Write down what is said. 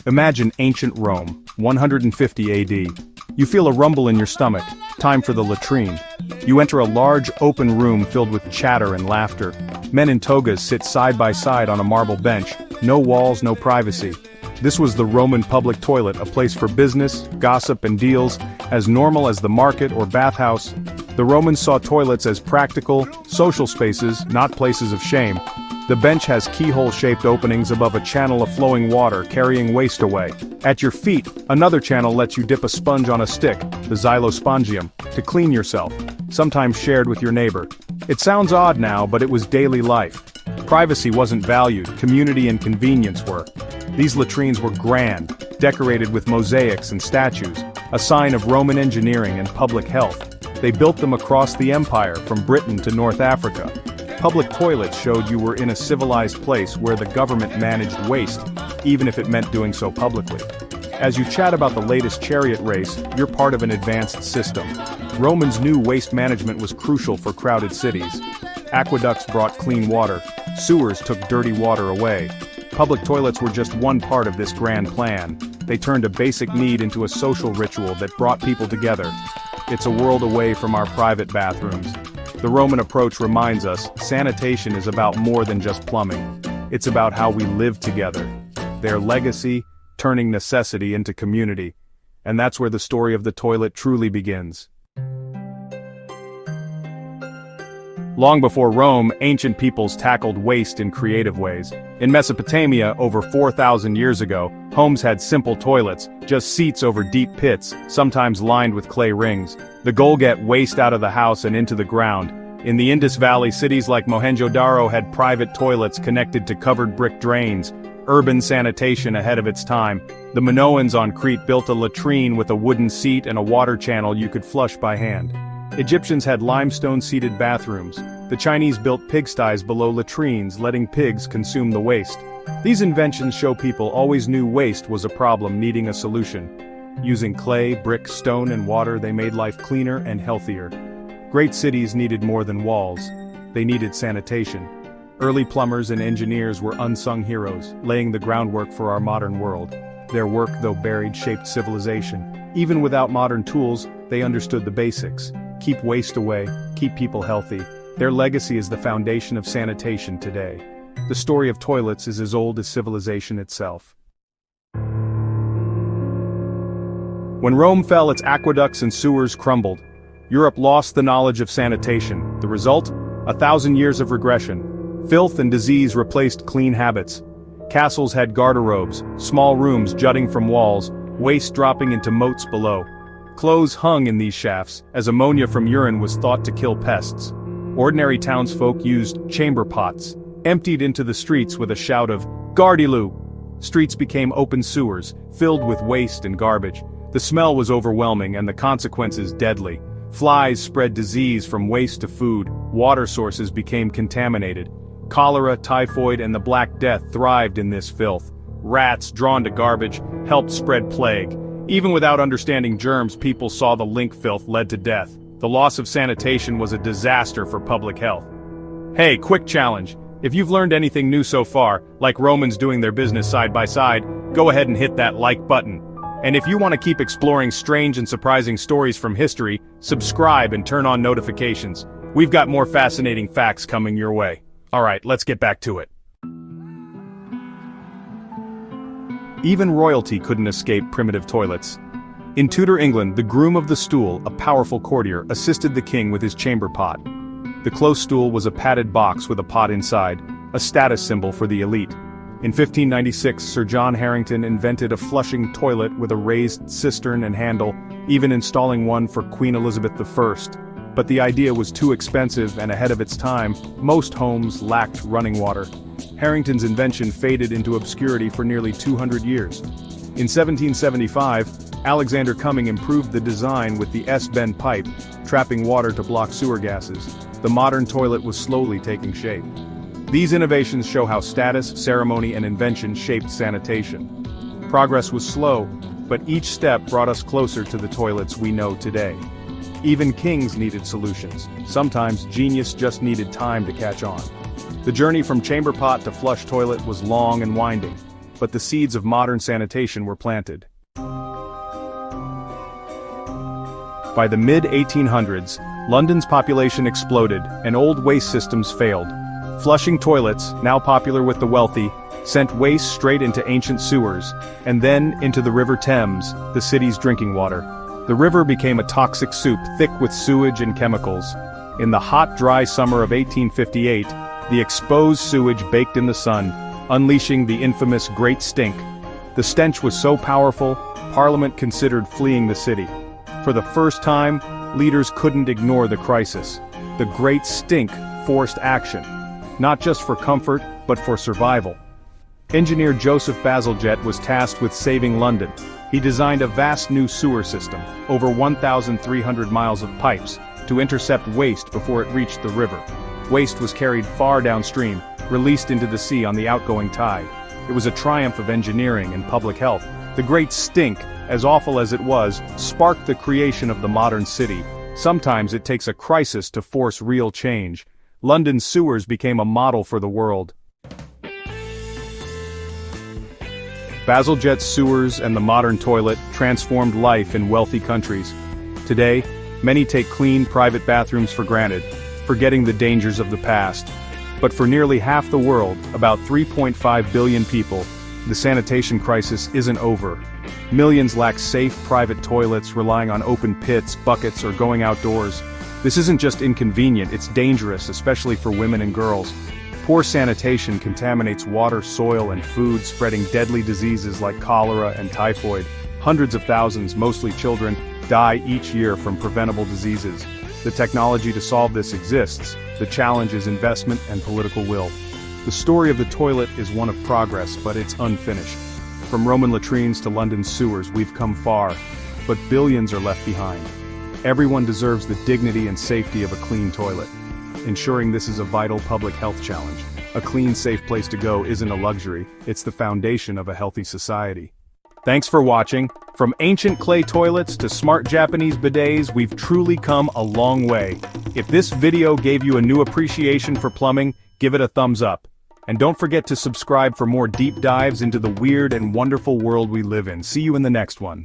Imagine ancient Rome, 150 AD. You feel a rumble in your stomach, time for the latrine. You enter a large, open room filled with chatter and laughter. Men in togas sit side by side on a marble bench, no walls, no privacy. This was the Roman public toilet, a place for business, gossip and deals, as normal as the market or bathhouse. The Romans saw toilets as practical, social spaces, not places of shame. The bench has keyhole-shaped openings above a channel of flowing water carrying waste away. At your feet, another channel lets you dip a sponge on a stick, the xylospongium, to clean yourself, sometimes shared with your neighbor. It sounds odd now, but it was daily life. Privacy wasn't valued, community and convenience were. These latrines were grand, decorated with mosaics and statues, a sign of Roman engineering and public health. They built them across the empire, from Britain to North Africa. Public toilets showed you were in a civilized place where the government managed waste, even if it meant doing so publicly. As you chat about the latest chariot race, you're part of an advanced system. Romans knew waste management was crucial for crowded cities. Aqueducts brought clean water, sewers took dirty water away. Public toilets were just one part of this grand plan. They turned a basic need into a social ritual that brought people together. It's a world away from our private bathrooms. The Roman approach reminds us, sanitation is about more than just plumbing. It's about how we live together. Their legacy, turning necessity into community. And that's where the story of the toilet truly begins. Long before Rome, ancient peoples tackled waste in creative ways. In Mesopotamia, over 4,000 years ago, homes had simple toilets, just seats over deep pits, sometimes lined with clay rings. The goal: get waste out of the house and into the ground. In the Indus Valley, cities like Mohenjo-Daro had private toilets connected to covered brick drains, urban sanitation ahead of its time. The Minoans on Crete built a latrine with a wooden seat and a water channel you could flush by hand. Egyptians had limestone-seated bathrooms. The Chinese built pigsties below latrines, letting pigs consume the waste. These inventions show people always knew waste was a problem needing a solution. Using clay, brick, stone, and water, they made life cleaner and healthier. Great cities needed more than walls. They needed sanitation. Early plumbers and engineers were unsung heroes, laying the groundwork for our modern world. Their work, though buried, shaped civilization. Even without modern tools, they understood the basics. Keep waste away, keep people healthy. Their legacy is the foundation of sanitation today. The story of toilets is as old as civilization itself. When Rome fell, its aqueducts and sewers crumbled. Europe lost the knowledge of sanitation. The result? 1,000 years of regression. Filth and disease replaced clean habits. Castles had garderobes, small rooms jutting from walls, waste dropping into moats below. Clothes hung in these shafts, as ammonia from urine was thought to kill pests. Ordinary townsfolk used chamber pots, emptied into the streets with a shout of "Gardiloo!" Streets became open sewers, filled with waste and garbage. The smell was overwhelming and the consequences deadly. Flies spread disease from waste to food, water sources became contaminated. Cholera, typhoid, and the Black Death thrived in this filth. Rats, drawn to garbage, helped spread plague. Even without understanding germs, people saw the link filth led to death. The loss of sanitation was a disaster for public health. Hey, quick challenge. If you've learned anything new so far, like Romans doing their business side by side, go ahead and hit that like button. And if you want to keep exploring strange and surprising stories from history, subscribe and turn on notifications. We've got more fascinating facts coming your way. Alright, let's get back to it. Even royalty couldn't escape primitive toilets. In Tudor England, the groom of the stool, a powerful courtier, assisted the king with his chamber pot. The close stool was a padded box with a pot inside, a status symbol for the elite. In 1596, Sir John Harington invented a flushing toilet with a raised cistern and handle, even installing one for Queen Elizabeth I. But the idea was too expensive and ahead of its time. Most homes lacked running water. Harington's invention faded into obscurity for nearly 200 years. In 1775, Alexander Cumming improved the design with the S-bend pipe, trapping water to block sewer gases. The modern toilet was slowly taking shape. These innovations show how status, ceremony, and invention shaped sanitation. Progress was slow, but each step brought us closer to the toilets we know today. Even kings needed solutions. Sometimes genius just needed time to catch on. The journey from chamber pot to flush toilet was long and winding. but the seeds of modern sanitation were planted. By the mid-1800s, London's population exploded, and old waste systems failed. Flushing toilets, now popular with the wealthy, sent waste straight into ancient sewers, and then into the River Thames, the city's drinking water. The river became a toxic soup thick with sewage and chemicals. In the hot, dry summer of 1858, the exposed sewage baked in the sun, unleashing the infamous Great Stink. The stench was so powerful, Parliament considered fleeing the city. For the first time, leaders couldn't ignore the crisis. The Great Stink forced action, not just for comfort, but for survival. Engineer Joseph Bazalgette was tasked with saving London. He designed a vast new sewer system, over 1,300 miles of pipes, to intercept waste before it reached the river. Waste was carried far downstream, released into the sea on the outgoing tide. It was a triumph of engineering and public health. The Great Stink, as awful as it was, sparked the creation of the modern city. Sometimes it takes a crisis to force real change. London's sewers became a model for the world. Bazalgette's sewers and the modern toilet transformed life in wealthy countries. Today, many take clean private bathrooms for granted, forgetting the dangers of the past. But for nearly half the world, about 3.5 billion people, the sanitation crisis isn't over. Millions lack safe private toilets, relying on open pits, buckets, or going outdoors. This isn't just inconvenient, it's dangerous, especially for women and girls. Poor sanitation contaminates water, soil, and food, spreading deadly diseases like cholera and typhoid. Hundreds of thousands, mostly children, die each year from preventable diseases. The technology to solve this exists. The challenge is investment and political will. The story of the toilet is one of progress, but it's unfinished. From Roman latrines to London's sewers, we've come far, but billions are left behind. Everyone deserves the dignity and safety of a clean toilet. Ensuring this is a vital public health challenge. A clean, safe place to go isn't a luxury, it's the foundation of a healthy society. Thanks for watching. From ancient clay toilets to smart Japanese bidets, we've truly come a long way. If this video gave you a new appreciation for plumbing, give it a thumbs up. And don't forget to subscribe for more deep dives into the weird and wonderful world we live in. See you in the next one.